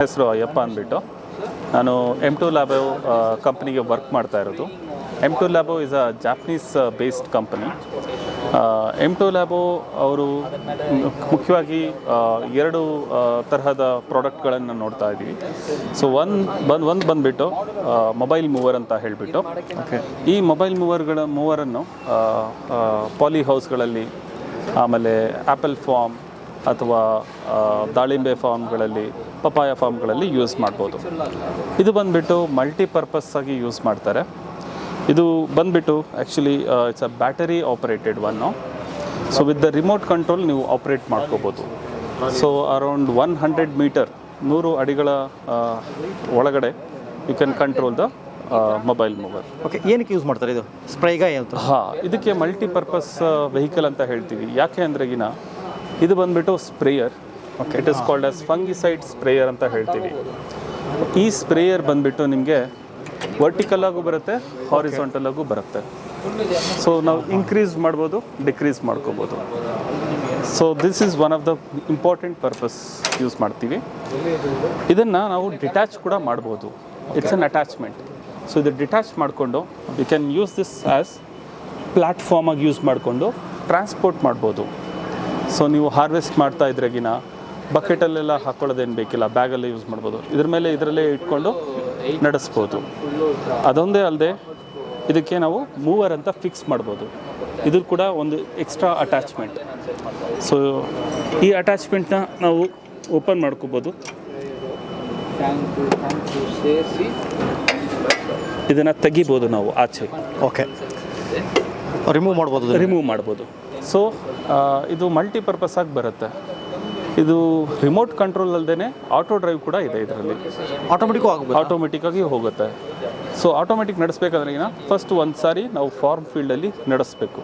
ಹೆಸರು ಅಯ್ಯಪ್ಪ ಅಂದ್ಬಿಟ್ಟು ನಾನು M2 ಲ್ಯಾಬ್ ಕಂಪ್ನಿಗೆ ವರ್ಕ್ ಮಾಡ್ತಾ ಇರೋದು. M2 lab is a Japanese based company. M2 lab ಅವರು ಮುಖ್ಯವಾಗಿ ಎರಡು ತರಹದ ಪ್ರಾಡಕ್ಟ್ಗಳನ್ನು ನೋಡ್ತಾ ಇದ್ದೀವಿ. ಸೊ ಒಂದು ಬಂದುಬಿಟ್ಟು ಮೊಬೈಲ್ ಮೂವರ್ ಅಂತ ಹೇಳಿಬಿಟ್ಟು, ಈ ಮೊಬೈಲ್ ಮೂವರನ್ನು ಪಾಲಿ ಹೌಸ್ಗಳಲ್ಲಿ, ಆಮೇಲೆ ಆ್ಯಪಲ್ ಫಾರ್ಮ್ ಅಥವಾ ದಾಳಿಂಬೆ ಫಾರ್ಮ್ಗಳಲ್ಲಿ, ಪಪಾಯ ಫಾರ್ಮ್ಗಳಲ್ಲಿ ಯೂಸ್ ಮಾಡ್ಬೋದು. ಇದು ಬಂದುಬಿಟ್ಟು ಮಲ್ಟಿಪರ್ಪಸ್ ಆಗಿ ಯೂಸ್ ಮಾಡ್ತಾರೆ. ಇದು ಬಂದುಬಿಟ್ಟು actually it's a battery operated one. So with the remote control ನೀವು ಆಪ್ರೇಟ್ ಮಾಡ್ಕೋಬೋದು. ಸೊ ಅರೌಂಡ್ 100 ಮೀಟರ್ 100 ಅಡಿಗಳ ಒಳಗಡೆ you can control the mobile mower. Okay, ಏನಕ್ಕೆ ಯೂಸ್ ಮಾಡ್ತಾರೆ ಇದು? ಸ್ಪ್ರೇಗ ಯಾವುದು? ಇದಕ್ಕೆ ಮಲ್ಟಿಪರ್ಪಸ್ ವೆಹಿಕಲ್ ಅಂತ ಹೇಳ್ತೀವಿ. ಯಾಕೆ ಅಂದರೆ ಇದು ಬಂದುಬಿಟ್ಟು sprayer. It is called as fungicide sprayer ಅಂತ ಹೇಳ್ತೀವಿ. ಈ ಸ್ಪ್ರೇಯರ್ ಬಂದುಬಿಟ್ಟು ನಿಮಗೆ ವರ್ಟಿಕಲ್ ಆಗು ಬರುತ್ತೆ, ಹಾರಿಸಾಂಟಲ್ ಆಗು ಬರುತ್ತೆ. ಸೊ ನಾವು ಇನ್ಕ್ರೀಸ್ ಮಾಡ್ಬೋದು, ಡಿಕ್ರೀಸ್ ಮಾಡ್ಕೋಬೋದು. So this is one of the important purpose use ಮಾಡ್ತೀವಿ. ಇದನ್ನು ನಾವು ಡಿಟ್ಯಾಚ್ ಕೂಡ ಮಾಡ್ಬೋದು. It's an attachment. ಸೊ ಇದು ಡಿಟ್ಯಾಚ್ ಮಾಡಿಕೊಂಡು you can use this as ಪ್ಲ್ಯಾಟ್ಫಾರ್ಮಾಗಿ ಯೂಸ್ ಮಾಡಿಕೊಂಡು ಟ್ರಾನ್ಸ್ಪೋರ್ಟ್ ಮಾಡ್ಬೋದು. ಸೊ ನೀವು ಹಾರ್ವೆಸ್ಟ್ ಮಾಡ್ತಾ ಇದ್ರಾಗಿನ ಬಕೆಟಲ್ಲೆಲ್ಲ ಹಾಕ್ಕೊಳ್ಳೋದೇನು ಬೇಕಿಲ್ಲ, ಬ್ಯಾಗಲ್ಲೇ ಯೂಸ್ ಮಾಡ್ಬೋದು. ಇದರಲ್ಲೇ ಇಟ್ಕೊಂಡು ನಡೆಸ್ಬೋದು. ಅದೊಂದೇ ಅಲ್ಲದೆ ಇದಕ್ಕೆ ನಾವು ಮೂವರ್ ಅಂತ ಫಿಕ್ಸ್ ಮಾಡ್ಬೋದು. ಇದು ಕೂಡ ಒಂದು ಎಕ್ಸ್ಟ್ರಾ ಅಟ್ಯಾಚ್ಮೆಂಟ್. ಸೊ ಈ ಅಟ್ಯಾಚ್ಮೆಂಟ್ನ ನಾವು ಓಪನ್ ಮಾಡ್ಕೋಬೋದು. ಇದನ್ನು ತೆಗಿಬೋದು ನಾವು ಆಚೆ. ಓಕೆ, ರಿಮೂವ್ ಮಾಡ್ಬೋದು. ಸೊ ಇದು ಮಲ್ಟಿಪರ್ಪಸ್ ಆಗಿ ಬರುತ್ತೆ. ಇದು ರಿಮೋಟ್ ಕಂಟ್ರೋಲ್ ಅಲ್ಲದೆ ಆಟೋ ಡ್ರೈವ್ ಕೂಡ ಇದೆ ಇದರಲ್ಲಿ. ಆಟೋಮೆಟಿಕ್ಕಾಗಿ ಹೋಗುತ್ತೆ. ಸೊ ಆಟೋಮೆಟಿಕ್ ನಡೆಸಬೇಕಾದ್ರೆ ಫಸ್ಟ್ ಒಂದು ಸಾರಿ ನಾವು ಫಾರ್ಮ್ ಫೀಲ್ಡಲ್ಲಿ ನಡೆಸಬೇಕು.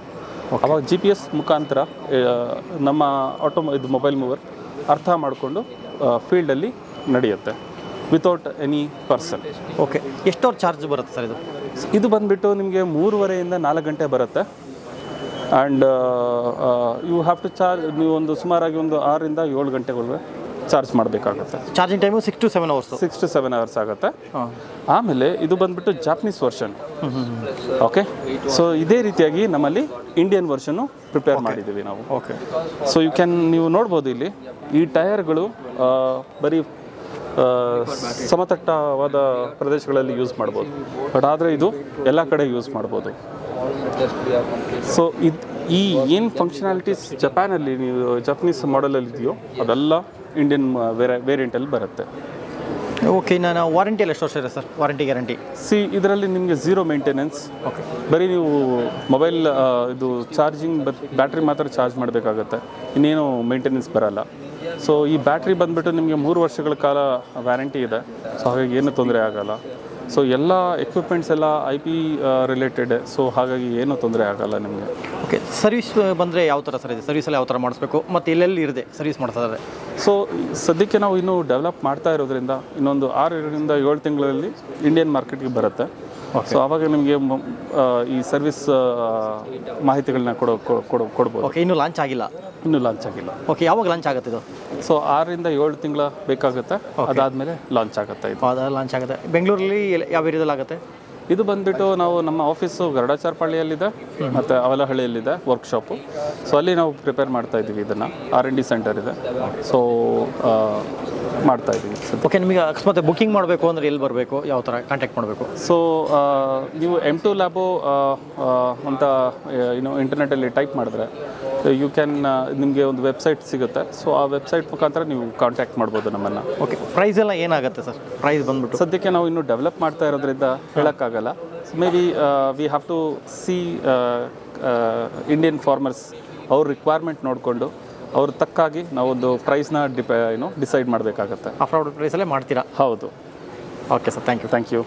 ಅವಾಗ GPS ಮುಖಾಂತರ ನಮ್ಮ ಇದು ಮೊಬೈಲ್ ಮೂವರ್ ಅರ್ಥ ಮಾಡಿಕೊಂಡು ಫೀಲ್ಡಲ್ಲಿ ನಡೆಯುತ್ತೆ ವಿತೌಟ್ ಎನಿ ಪರ್ಸನ್. ಓಕೆ, ಎಷ್ಟು ಅವರ್ ಚಾರ್ಜ್ ಬರುತ್ತೆ ಸರ್ ಇದು? ಇದು ಬಂದುಬಿಟ್ಟು ನಿಮಗೆ 3:30 4 ಗಂಟೆ ಬರುತ್ತೆ. And you have to charge. ನೀವು ಸುಮಾರಾಗಿ 6 ರಿಂದ 7 ಗಂಟೆಗಳಿಗೆ ಚಾರ್ಜ್ ಮಾಡಬೇಕಾಗುತ್ತೆ. Charging time 6 to 7 hours. 6 to 7 hours ಆಗುತ್ತೆ. ಆಮೇಲೆ ಇದು ಬಂದುಬಿಟ್ಟು ಜಾಪನೀಸ್ ವರ್ಷನ್. ಓಕೆ, ಸೊ ಇದೇ ರೀತಿಯಾಗಿ ನಮ್ಮಲ್ಲಿ ಇಂಡಿಯನ್ ವರ್ಷನ್ನು ಪ್ರಿಪೇರ್ ಮಾಡಿದ್ದೀವಿ ನಾವು. ಓಕೆ, ಸೊ ನೀವು ನೋಡ್ಬೋದು ಇಲ್ಲಿ ಈ ಟೈರ್ಗಳು ಬರೀ ಸಮತಟ್ಟವಾದ ಪ್ರದೇಶಗಳಲ್ಲಿ ಯೂಸ್ ಮಾಡ್ಬೋದು. ಬಟ್ ಆದರೆ ಇದು ಎಲ್ಲ ಕಡೆ ಯೂಸ್ ಮಾಡ್ಬೋದು. ಸೊ ಈ ಏನು ಫಂಕ್ಷನಾಲಿಟೀಸ್ ಜಪಾನಲ್ಲಿ ನೀವು ಜಪನೀಸ್ ಮಾಡೆಲಲ್ಲಿ ಇದೆಯೋ ಅದೆಲ್ಲ ಇಂಡಿಯನ್ ವೇರಿಯಂಟಲ್ಲಿ ಬರುತ್ತೆ. ಓಕೆ, ನಾನು ವಾರಂಟಿಯಲ್ಲಿ ಎಷ್ಟು ವರ್ಷ ಇದೆ ಸರ್? ಗ್ಯಾರಂಟಿ ಇದರಲ್ಲಿ ನಿಮಗೆ 0 ಮೇಂಟೆನೆನ್ಸ್. ಓಕೆ, ಬರೀ ನೀವು ಮೊಬೈಲ್ ಇದು ಚಾರ್ಜಿಂಗ್ ಬ್ಯಾಟ್ರಿ ಮಾತ್ರ ಚಾರ್ಜ್ ಮಾಡಬೇಕಾಗತ್ತೆ, ಇನ್ನೇನು ಮೇಂಟೆನೆನ್ಸ್ ಬರಲ್ಲ. ಸೊ ಈ ಬ್ಯಾಟ್ರಿ ಬಂದುಬಿಟ್ಟು ನಿಮಗೆ 3 ವರ್ಷಗಳ ಕಾಲ ವ್ಯಾರಂಟಿ ಇದೆ. ಸೊ ಹಾಗಾಗಿ ಏನು ತೊಂದರೆ ಆಗೋಲ್ಲ. ಸೊ ಎಲ್ಲ ಎಕ್ವಿಪ್ಮೆಂಟ್ಸ್ ಎಲ್ಲ IP ರಿಲೇಟೆಡ್. ಸೊ ಹಾಗಾಗಿ ಏನೂ ತೊಂದರೆ ಆಗೋಲ್ಲ ನಿಮಗೆ. ಓಕೆ, ಸರ್ವಿಸ್ ಬಂದರೆ ಯಾವ ಥರ ಸರ್ ಇದೆ? ಸರ್ವಿಸಲ್ಲಿ ಯಾವ ಥರ ಮಾಡಿಸ್ಬೇಕು ಮತ್ತು ಎಲ್ಲೆಲ್ಲಿ ಇರದೆ ಸರ್ವಿಸ್ ಮಾಡ್ತಾರೆ? ಸೊ ಸದ್ಯಕ್ಕೆ ನಾವು ಇನ್ನೂ ಡೆವಲಪ್ ಮಾಡ್ತಾ ಇರೋದ್ರಿಂದ ಇನ್ನೊಂದು 6 ರಿಂದ 7 ತಿಂಗಳಲ್ಲಿ ಇಂಡಿಯನ್ ಮಾರ್ಕೆಟ್ಗೆ ಬರುತ್ತೆ. ಸೊ ಆವಾಗ ನಿಮಗೆ ಈ ಸರ್ವಿಸ್ ಮಾಹಿತಿಗಳನ್ನ ಕೊಡ್ಬೋದು. ಓಕೆ, ಇನ್ನೂ ಲಾಂಚ್ ಆಗಿಲ್ಲ? ಇನ್ನೂ ಲಾಂಚ್ ಆಗಿಲ್ಲ. ಓಕೆ, ಯಾವಾಗ ಲಾಂಚ್ ಆಗುತ್ತೆ ಇದು? ಸೊ 6 ರಿಂದ 7 ತಿಂಗಳ ಬೇಕಾಗುತ್ತೆ. ಅದಾದಮೇಲೆ ಲಾಂಚ್ ಆಗುತ್ತೆ. ಲಾಂಚ್ ಆಗುತ್ತೆ. ಬೆಂಗಳೂರಲ್ಲಿ ಯಾವ ಏರಿಯಾದಲ್ಲಿ ಆಗುತ್ತೆ? ಇದು ಬಂದುಬಿಟ್ಟು ನಮ್ಮ ಆಫೀಸು ಗರಡಾಚಾರ್ಪಳ್ಳಿಯಲ್ಲಿದೆ ಮತ್ತು ಅವಲಹಳ್ಳಿಯಲ್ಲಿದೆ ವರ್ಕ್ಶಾಪು. ಸೊ ಅಲ್ಲಿ ನಾವು ಪ್ರಿಪೇರ್ ಮಾಡ್ತಾ ಇದ್ದೀವಿ. ಇದನ್ನು R&D ಸೆಂಟರ್ ಇದೆ. ಸೊ ಮಾಡ್ತಾ ಇದ್ದೀವಿ. ಓಕೆ, ನಿಮಗೆ ಅಕಸ್ಮಾತ್ ಬುಕ್ಕಿಂಗ್ ಮಾಡಬೇಕು ಅಂದರೆ ಎಲ್ಲಿ ಬರಬೇಕು, ಯಾವ ಥರ ಕಾಂಟ್ಯಾಕ್ಟ್ ಮಾಡಬೇಕು? ಸೊ ನೀವು M2 ಲ್ಯಾಬು ಅಂತ ಇಂಟರ್ನೆಟಲ್ಲಿ ಟೈಪ್ ಮಾಡಿದ್ರೆ ಯು ಕ್ಯಾನ್ ನಿಮಗೆ ಒಂದು ವೆಬ್ಸೈಟ್ ಸಿಗುತ್ತೆ. ಸೊ ಆ ವೆಬ್ಸೈಟ್ ಮುಖಾಂತರ ನೀವು ಕಾಂಟ್ಯಾಕ್ಟ್ ಮಾಡ್ಬೋದು ನಮ್ಮನ್ನು. ಓಕೆ, ಪ್ರೈಸ್ ಎಲ್ಲ ಏನಾಗುತ್ತೆ ಸರ್? ಪ್ರೈಸ್ ಬಂದ್ಬಿಟ್ಟು ಸದ್ಯಕ್ಕೆ ನಾವು ಇನ್ನೂ ಡೆವಲಪ್ ಮಾಡ್ತಾ ಇರೋದ್ರಿಂದ ಹೇಳೋಕ್ಕಾಗಲ್ಲ. Maybe we have to see Indian farmers ಅವ್ರ ರಿಕ್ವೈರ್ಮೆಂಟ್ ನೋಡಿಕೊಂಡು ಅವ್ರ ತಕ್ಕಾಗಿ ನಾವೊಂದು ಪ್ರೈಸ್ನ ಡಿಸೈಡ್ ಮಾಡಬೇಕಾಗತ್ತೆ. ಅಫೋರ್ಡಬಲ್ ಪ್ರೈಸಲ್ಲೇ ಮಾಡ್ತೀರಾ? ಹೌದು. Okay sir, thank you.